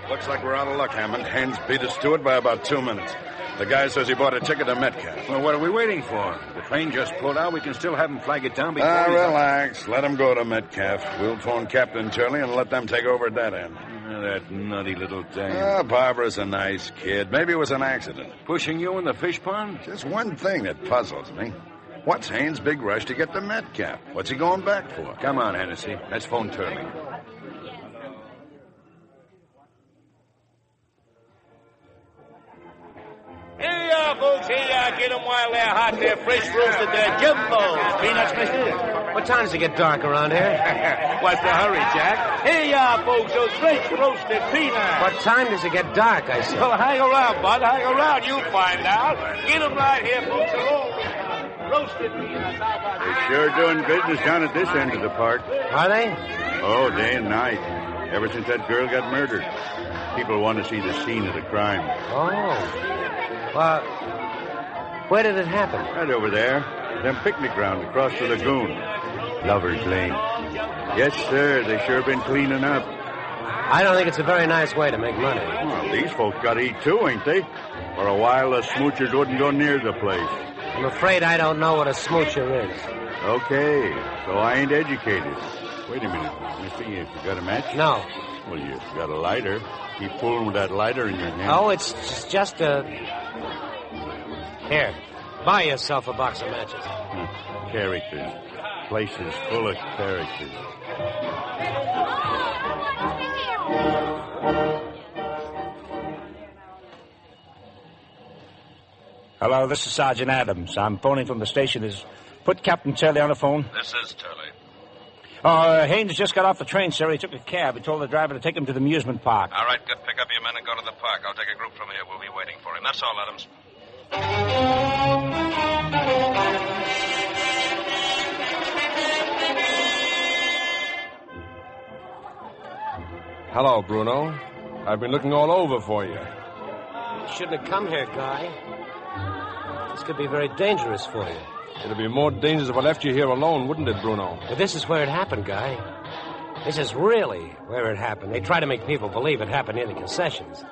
Looks like we're out of luck, Hammond. Haines beat us to it by about 2 minutes. The guy says he bought a ticket to Metcalf. Well, what are we waiting for? The train just pulled out. We can still have him flag it down before relax. Let him go to Metcalf. We'll phone Captain Turley and let them take over at that end. That nutty little thing. Barbara's a nice kid. Maybe it was an accident. Pushing you in the fish pond? Just one thing that puzzles me. What's Haines' big rush to get to Metcalf? What's he going back for? Come on, Hennessy. Let's phone Turley. Hey, folks. Here you are. Get them while they're hot. They're fresh roasted. They're jumbos. Peanuts, mister? What time does it get dark around here? What's the hurry, Jack? Here you are, folks. Those fresh roasted peanuts. What time does it get dark, I say? Well, hang around, bud. Hang around. You'll find out. Get them right here, folks. Roasted peanuts. How about They're sure doing business down at this end of the park. Are they? Oh, day and night. Ever since that girl got murdered. People want to see the scene of the crime. Oh. Well, where did it happen? Right over there. Them picnic grounds across the lagoon. Lover's Lane. Yes, sir. They sure been cleaning up. I don't think it's a very nice way to make money. Well, these folks got to eat too, ain't they? For a while, the smoochers wouldn't go near the place. I'm afraid I don't know what a smoocher is. Okay, so I ain't educated. Wait a minute. Let me see if you got a match. No. Well, you got a lighter. Keep fooling with that lighter in your hand. Oh, it's just a... Here, buy yourself a box of matches. Characters. Places full of characters. Hello, this is Sergeant Adams. I'm phoning from the station. Put Captain Turley on the phone. This is Turley. Haynes just got off the train, sir. He took a cab. He told the driver to take him to the amusement park. All right, good. Pick up your men and go to the park. I'll take a group from here. We'll be waiting for him. That's all, Adams. Hello, Bruno. I've been looking all over for you. You shouldn't have come here, Guy. This could be very dangerous for you. It'd be more dangerous if I left you here alone, wouldn't it, Bruno? But this is where it happened, Guy. This is really where it happened. They try to make people believe it happened in the concessions.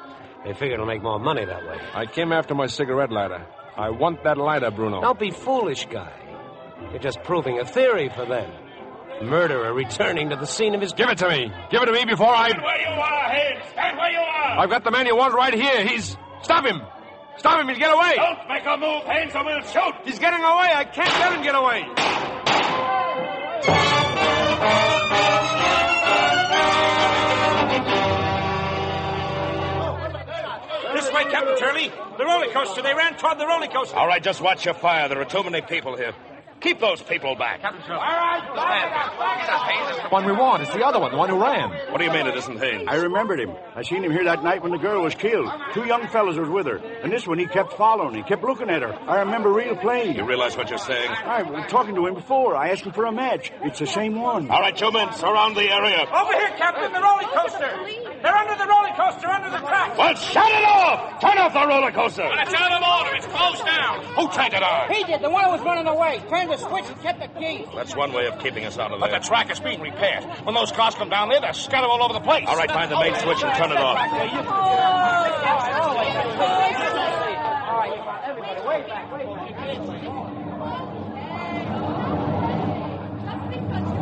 They figure it'll make more money that way. I came after my cigarette lighter. I want that lighter, Bruno. Don't be foolish, Guy. You're just proving a theory for them. Murderer returning to the scene of his... Give it to me. Give it to me before I... Stand where you are, Haynes. Stand where you are. I've got the man you want right here. He's... Stop him. Stop him. He'll get away. Don't make a move, Haynes, or we'll shoot. He's getting away. I can't let him get away. This way, Captain Turley. The roller coaster. They ran toward the roller coaster. All right, just watch your fire. There are too many people here. Keep those people back. Captain Turley. All right. The one we want. It's the other one, the one who ran. What do you mean it isn't Haynes? I remembered him. I seen him here that night when the girl was killed. 2 young fellas was with her. And this one, he kept following. He kept looking at her. I remember real plain. You realize what you're saying? I was talking to him before. I asked him for a match. It's the same one. All right, 2 men, surround the area. Over here, Captain. The roller coaster. They're under the roller coaster, under the track. Well, shut it off! Turn off the roller coaster. Well, it's out of order. It's closed down. Who turned it on? He did. The one who was running away. Turned the switch and kept the key. That's one way of keeping us out of there. But the track is being repaired. When those cars come down there, they're scattered all over the place. All right, find the main switch and turn it off.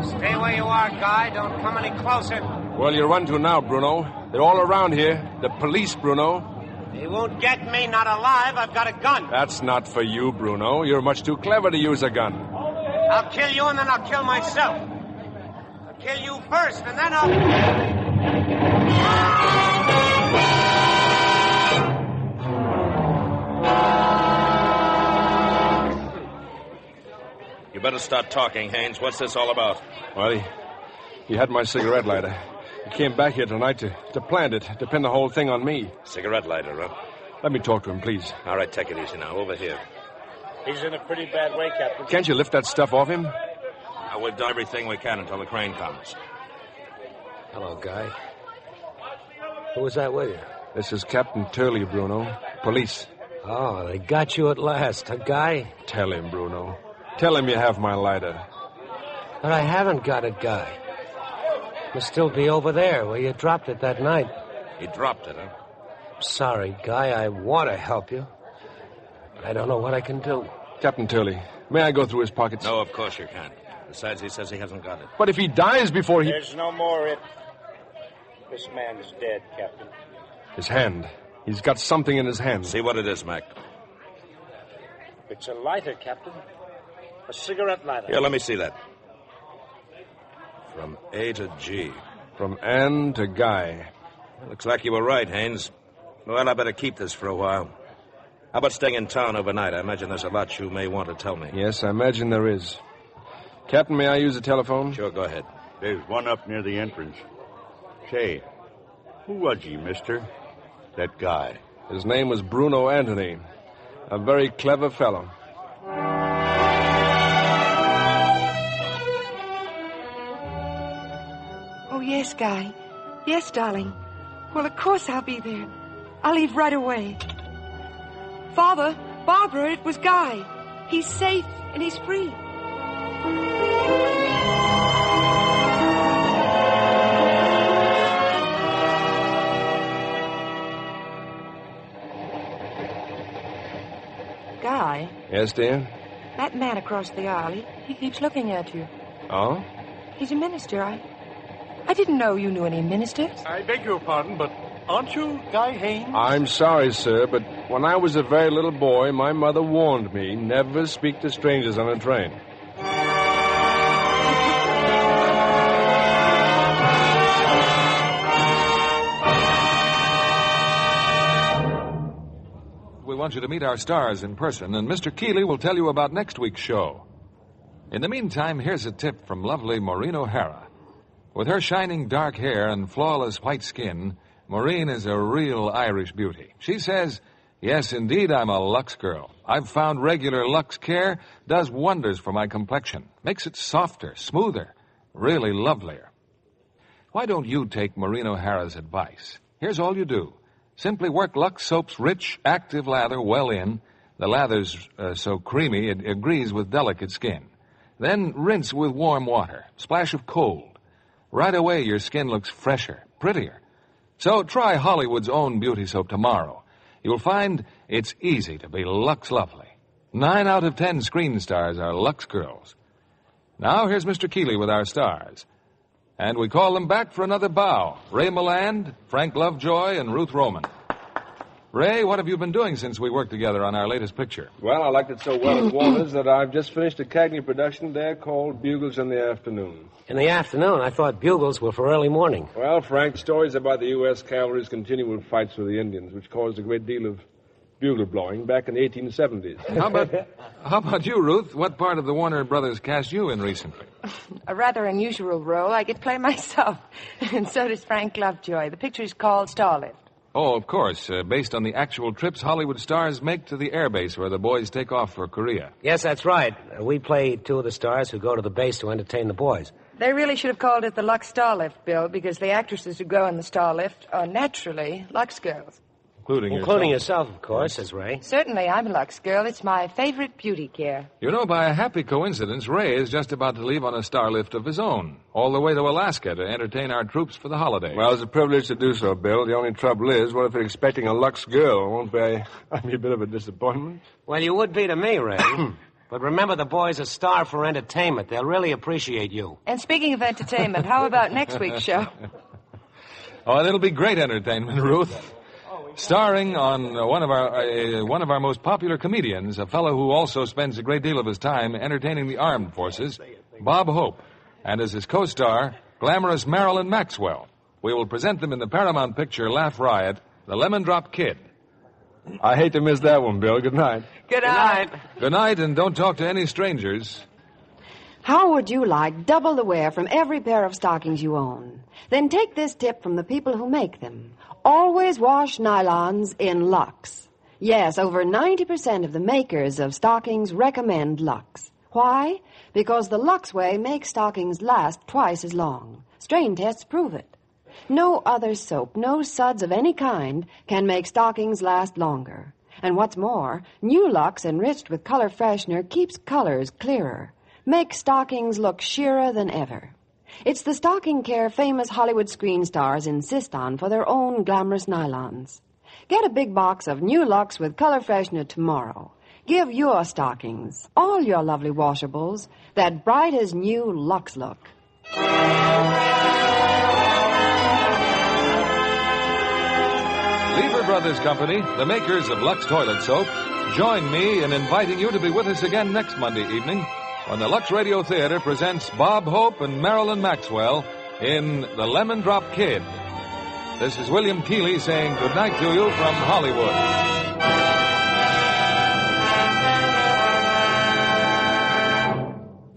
Stay where you are, Guy. Don't come any closer. Well, you run to now, Bruno. They're all around here. The police, Bruno. They won't get me, not alive. I've got a gun. That's not for you, Bruno. You're much too clever to use a gun. I'll kill you, and then I'll kill myself. I'll kill you first, and then I'll... You better start talking, Haynes. What's this all about? Well, he had my cigarette lighter. He came back here tonight to plant it, to pin the whole thing on me. Cigarette lighter, huh? Let me talk to him, please. All right, take it easy now. Over here. He's in a pretty bad way, Captain. Can't you lift that stuff off him? We've done everything we can until the crane comes. Hello, Guy. Who was that with you? This is Captain Turley, Bruno. Police. Oh, they got you at last, huh, Guy? Tell him, Bruno. Tell him you have my lighter. But I haven't got it, Guy. Must still be over there where you dropped it that night. He dropped it, huh? Sorry, Guy. I want to help you. But I don't know what I can do. Captain Turley, may I go through his pockets? No, of course you can't. Besides, he says he hasn't got it. But if he dies before he... There's no more it. This man is dead, Captain. His hand. He's got something in his hand. See what it is, Mac. It's a lighter, Captain. A cigarette lighter. Here, let me see that. From A to G. From Ann to Guy. Looks like you were right, Haynes. Well, I better keep this for a while. How about staying in town overnight? I imagine there's a lot you may want to tell me. Yes, I imagine there is. Captain, may I use the telephone? Sure, go ahead. There's one up near the entrance. Say, who was he, mister? That guy. His name was Bruno Antony. A very clever fellow. Oh, yes, Guy. Yes, darling. Well, of course I'll be there. I'll leave right away. Father, Barbara, it was Guy. He's safe and he's free. Guy? Yes, dear? That man across the aisle, he keeps looking at you. Oh? He's a minister. I didn't know you knew any ministers. I beg your pardon, but aren't you Guy Haines? I'm sorry, sir, but when I was a very little boy, my mother warned me never speak to strangers on a train. We want you to meet our stars in person, and Mr. Keeley will tell you about next week's show. In the meantime, here's a tip from lovely Maureen O'Hara. With her shining dark hair and flawless white skin, Maureen is a real Irish beauty. She says, yes, indeed, I'm a Lux girl. I've found regular Lux care does wonders for my complexion. Makes it softer, smoother, really lovelier. Why don't you take Maureen O'Hara's advice? Here's all you do. Simply work Lux Soap's rich, active lather well in. The lather's so creamy it agrees with delicate skin. Then rinse with warm water. Splash of cold. Right away, your skin looks fresher, prettier. So try Hollywood's own beauty soap tomorrow. You'll find it's easy to be Lux lovely. 9 out of 10 screen stars are Lux girls. Now here's Mr. Keeley with our stars. And we call them back for another bow. Ray Milland, Frank Lovejoy, and Ruth Roman. Ray, what have you been doing since we worked together on our latest picture? Well, I liked it so well at Warner's that I've just finished a Cagney production there called Bugles in the Afternoon. In the afternoon? I thought bugles were for early morning. Well, Frank, stories about the U.S. cavalry's continual fights with the Indians, which caused a great deal of bugle blowing back in the 1870s. How about you, Ruth? What part of the Warner Brothers cast you in recently? A rather unusual role. I get play myself. And so does Frank Lovejoy. The picture's called Starlift. Oh, of course, based on the actual trips Hollywood stars make to the airbase where the boys take off for Korea. Yes, that's right. We play two of the stars who go to the base to entertain the boys. They really should have called it the Lux Starlift, Bill, because the actresses who go in the Starlift are naturally Lux girls. Including yourself, of course, says Ray. Certainly, I'm a Lux girl. It's my favorite beauty care. You know, by a happy coincidence, Ray is just about to leave on a starlift of his own, all the way to Alaska to entertain our troops for the holiday. Well, it's a privilege to do so, Bill. The only trouble is, what if they're expecting a Lux girl? Won't be a bit of a disappointment? Well, you would be to me, Ray. But remember, the boys are star for entertainment. They'll really appreciate you. And speaking of entertainment, how about next week's show? Oh, and it'll be great entertainment, Ruth. Starring on one of our most popular comedians, a fellow who also spends a great deal of his time entertaining the armed forces, Bob Hope, and as his co-star, glamorous Marilyn Maxwell. We will present them in the Paramount picture Laugh Riot, The Lemon Drop Kid. I hate to miss that one, Bill. Good night. Good night. Good night, and don't talk to any strangers. How would you like double the wear from every pair of stockings you own? Then take this tip from the people who make them. Always wash nylons in Lux. Yes, over 90% of the makers of stockings recommend Lux. Why? Because the Lux way makes stockings last twice as long. Strain tests prove it. No other soap, no suds of any kind, can make stockings last longer. And what's more, new Lux enriched with color freshener keeps colors clearer. Makes stockings look sheerer than ever. It's the stocking care famous Hollywood screen stars insist on for their own glamorous nylons. Get a big box of new Lux with color freshener tomorrow. Give your stockings, all your lovely washables, that bright as new Lux look. Lever Brothers Company, the makers of Lux Toilet Soap, join me in inviting you to be with us again next Monday evening when the Lux Radio Theatre presents Bob Hope and Marilyn Maxwell in The Lemon Drop Kid. This is William Keeley saying goodnight to you from Hollywood.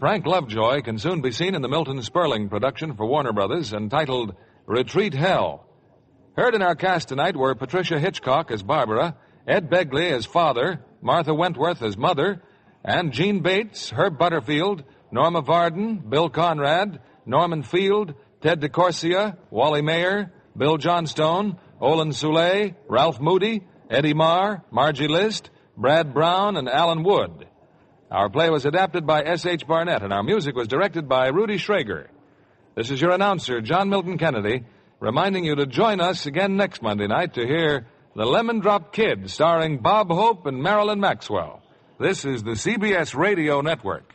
Frank Lovejoy can soon be seen in the Milton Sperling production for Warner Brothers entitled Retreat Hell. Heard in our cast tonight were Patricia Hitchcock as Barbara, Ed Begley as father, Martha Wentworth as mother, and Gene Bates, Herb Butterfield, Norma Varden, Bill Conrad, Norman Field, Ted DeCorsia, Wally Mayer, Bill Johnstone, Olin Soule, Ralph Moody, Eddie Marr, Margie List, Brad Brown, and Alan Wood. Our play was adapted by S.H. Barnett, and our music was directed by Rudy Schrager. This is your announcer, John Milton Kennedy, reminding you to join us again next Monday night to hear The Lemon Drop Kid, starring Bob Hope and Marilyn Maxwell. This is the CBS Radio Network.